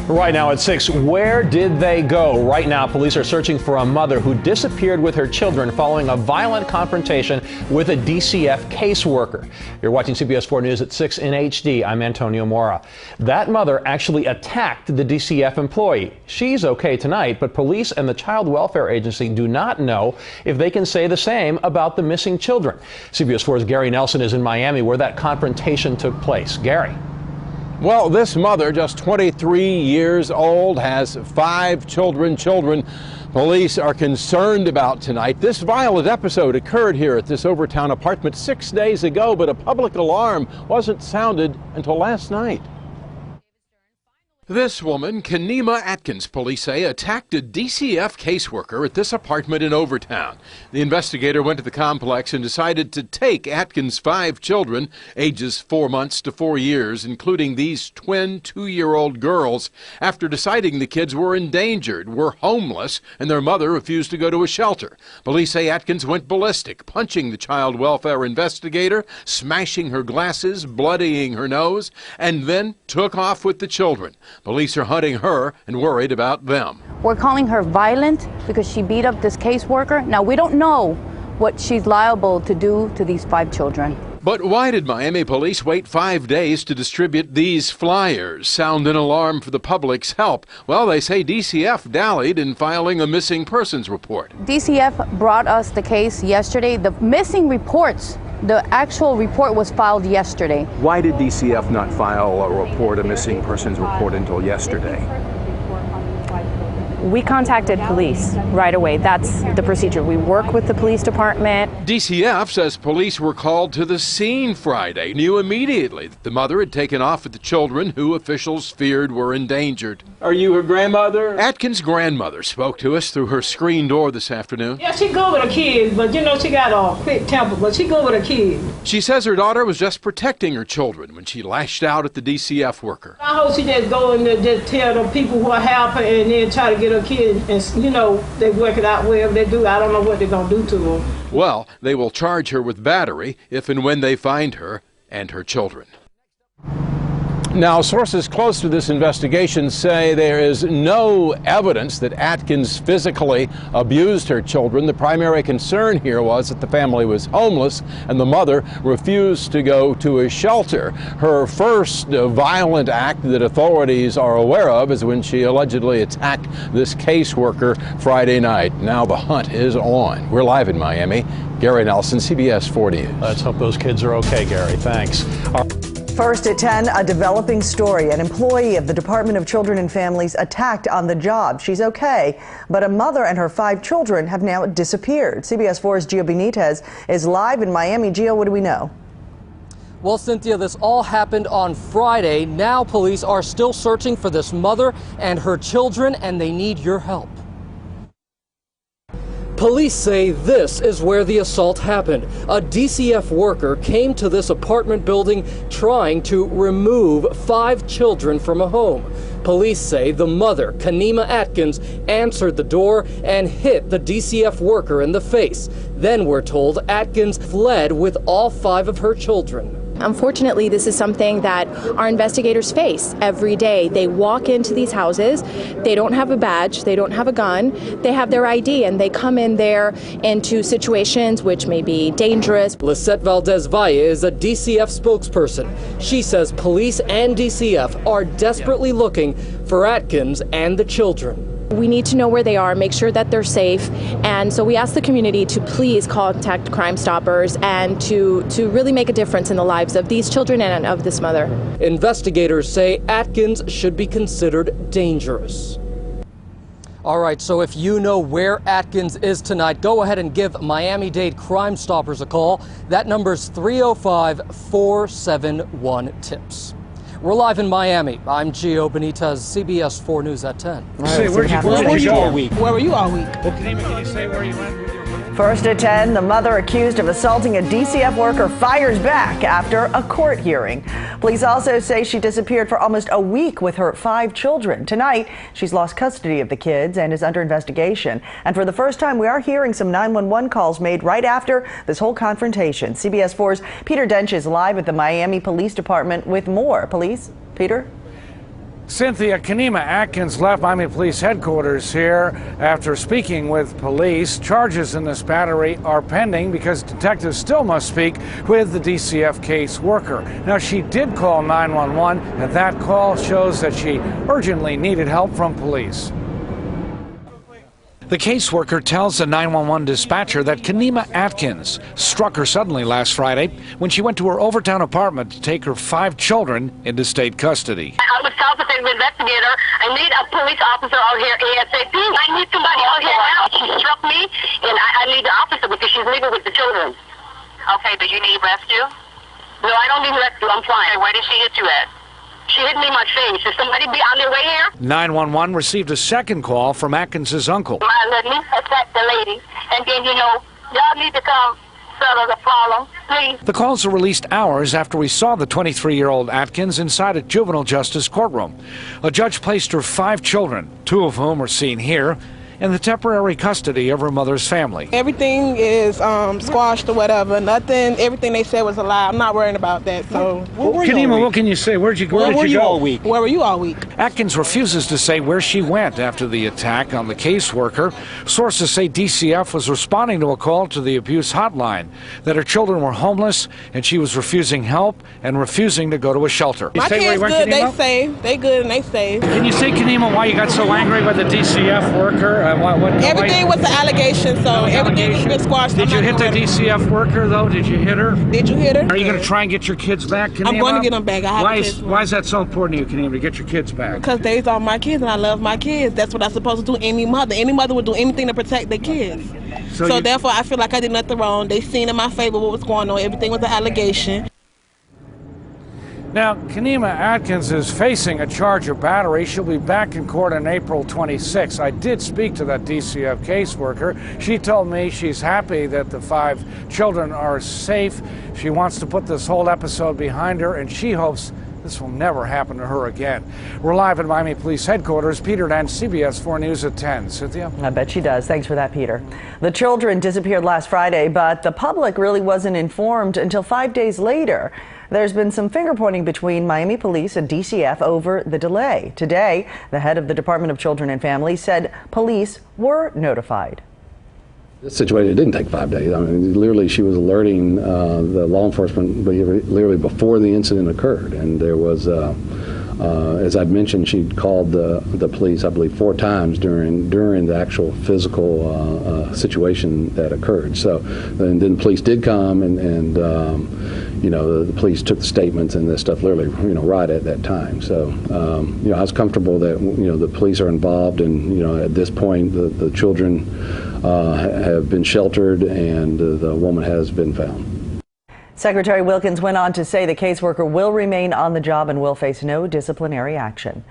Right now at 6, where did they go? Right now, police are searching for a mother who disappeared with her children following a violent confrontation with a DCF caseworker. You're watching CBS 4 News at 6 in HD. I'm Antonio Mora. That mother actually attacked the DCF employee. She's okay tonight, but police and the Child Welfare Agency do not know if they can say the same about the missing children. CBS 4's Gary Nelson is in Miami, where that confrontation took place. Gary. Well, this mother, just 23 years old, has 5 children. Police are concerned about tonight. This violent episode occurred here at this Overtown apartment 6 days ago, but a public alarm wasn't sounded until last night. This woman, Kenema Atkins, police say, attacked a DCF caseworker at this apartment in Overtown. The investigator went to the complex and decided to take Atkins' 5 children, ages 4 months to 4 years, including these twin 2-year-old girls, after deciding the kids were endangered, were homeless, and their mother refused to go to a shelter. Police say Atkins went ballistic, punching the child welfare investigator, smashing her glasses, bloodying her nose, and then took off with the children. Police are hunting her and worried about them. We're calling her violent because she beat up this caseworker. Now, we don't know what she's liable to do to these 5 children. But why did Miami police wait 5 days to distribute these flyers? Sound an alarm for the public's help? Well, they say DCF dallied in filing a missing persons report. DCF brought us the case yesterday. The missing reports, the actual report was filed yesterday. Why did DCF not file a missing persons report until yesterday? We contacted police right away. That's the procedure. We work with the police department. DCF says police were called to the scene Friday, knew immediately that the mother had taken off with the children who officials feared were endangered. Are you her grandmother? Atkins' grandmother spoke to us through her screen door this afternoon. Yeah, she good with her kids, but you know she got a quick temper, but she good with her kids. She says her daughter was just protecting her children when she lashed out at the DCF worker. I hope she just go in there, just tell the people who are helping and then try to get her kids, and you know, they work it out wherever they do. I don't know what they're going to do to them. Well, they will charge her with battery if and when they find her and her children. Now, sources close to this investigation say there is no evidence that Atkins physically abused her children. The primary concern here was that the family was homeless and the mother refused to go to a shelter. Her first violent act that authorities are aware of is when she allegedly attacked this caseworker Friday night. Now the hunt is on. We're live in Miami. Gary Nelson, CBS 4 News. Let's hope those kids are okay, Gary. Thanks. First at 10, a developing story. An employee of the Department of Children and Families attacked on the job. She's okay, but a mother and her 5 children have now disappeared. CBS 4's Gio Benitez is live in Miami. Gio, what do we know? Well, Cynthia, this all happened on Friday. Now police are still searching for this mother and her children, and they need your help. Police say this is where the assault happened. A DCF worker came to this apartment building trying to remove 5 children from a home. Police say the mother, Kenema Atkins, answered the door and hit the DCF worker in the face. Then we're told Atkins fled with all 5 of her children. Unfortunately, this is something that our investigators face every day. They walk into these houses, they don't have a badge, they don't have a gun, they have their ID, and they come in there into situations which may be dangerous. Lisette Valdez-Valle is a DCF spokesperson. She says police and DCF are desperately looking for Atkins and the children. We need to know where they are, make sure that they're safe, and so we ask the community to please contact Crime Stoppers and to really make a difference in the lives of these children and of this mother. Investigators say Atkins should be considered dangerous. All right, so if you know where Atkins is tonight, go ahead and give Miami-Dade Crime Stoppers a call. That number's 305-471-TIPS. We're live in Miami. I'm Gio Benitez, CBS 4 News at 10. Where were you all week? Where were you all week? Well, can you say where you went? First at 10, the mother accused of assaulting a DCF worker fires back after a court hearing. Police also say she disappeared for almost a week with her 5 children. Tonight, she's lost custody of the kids and is under investigation. And for the first time, we are hearing some 911 calls made right after this whole confrontation. CBS 4's Peter Dench is live at the Miami Police Department with more. Police, Peter? Cynthia, Kenema Atkins left Miami Police Headquarters here after speaking with police. Charges in this battery are pending because detectives still must speak with the DCF caseworker. Now, she did call 911, and that call shows that she urgently needed help from police. The caseworker tells the 911 dispatcher that Kenema Atkins struck her suddenly last Friday when she went to her Overtown apartment to take her 5 children into state custody. I'm a self-defense investigator. I need a police officer out here ASAP. I need somebody out here now. She struck me, and I need the officer because she's leaving with the children. Okay, but you need rescue? No, I don't need rescue. I'm fine. Where did she hit you at? She hit me in my face. Should somebody be on their way here? 911 received a second call from Atkins' uncle. Let me attack the lady, and then, y'all need to come settle the problem, please. The calls were released hours after we saw the 23-year-old Atkins inside a juvenile justice courtroom. A judge placed her 5 children, 2 of whom are seen here, in the temporary custody of her mother's family. Everything is squashed or whatever. Everything they said was a lie. I'm not worrying about that. So, Kenema, what can you say? Where did you go all week? Where were you all week? Atkins refuses to say where she went after the attack on the caseworker. Sources say DCF was responding to a call to the abuse hotline, that her children were homeless and she was refusing help and refusing to go to a shelter. My kids good, they safe. They good and they safe. Can you say, Kenema, why you got so angry with the DCF worker? Everything was an allegation, so everything has been squashed. Did you hit the DCF worker, though? Did you hit her? Did you hit her? Are you going to try and get your kids back, Kenema? I'm going to get them back. Why is that so important to you, Kenema, to get your kids back? Because they are my kids, and I love my kids. That's what I'm supposed to do. Any mother would do anything to protect their kids. So therefore, I feel like I did nothing wrong. They seen in my favor what was going on. Everything was an allegation. Now, Kenema Atkins is facing a charge of battery. She'll be back in court on April 26. I did speak to that DCF caseworker. She told me she's happy that the 5 children are safe. She wants to put this whole episode behind her, and she hopes this will never happen to her again. We're live at Miami Police Headquarters. Peter Dan, CBS 4 News at 10. Cynthia? I bet she does. Thanks for that, Peter. The children disappeared last Friday, but the public really wasn't informed until 5 days later. There's been some finger-pointing between Miami Police and DCF over the delay. Today, the head of the Department of Children and Families said police were notified. This situation, it didn't take 5 days. I mean, literally, she was alerting the law enforcement literally before the incident occurred. And there was, as I'd mentioned, she'd called the police, I believe, 4 times during the actual physical situation that occurred. So, and then the police did come, and the police took the statements and this stuff literally, right at that time. So, I was comfortable that, the police are involved, and, at this point, the children have been sheltered and the woman has been found. Secretary Wilkins went on to say the caseworker will remain on the job and will face no disciplinary action.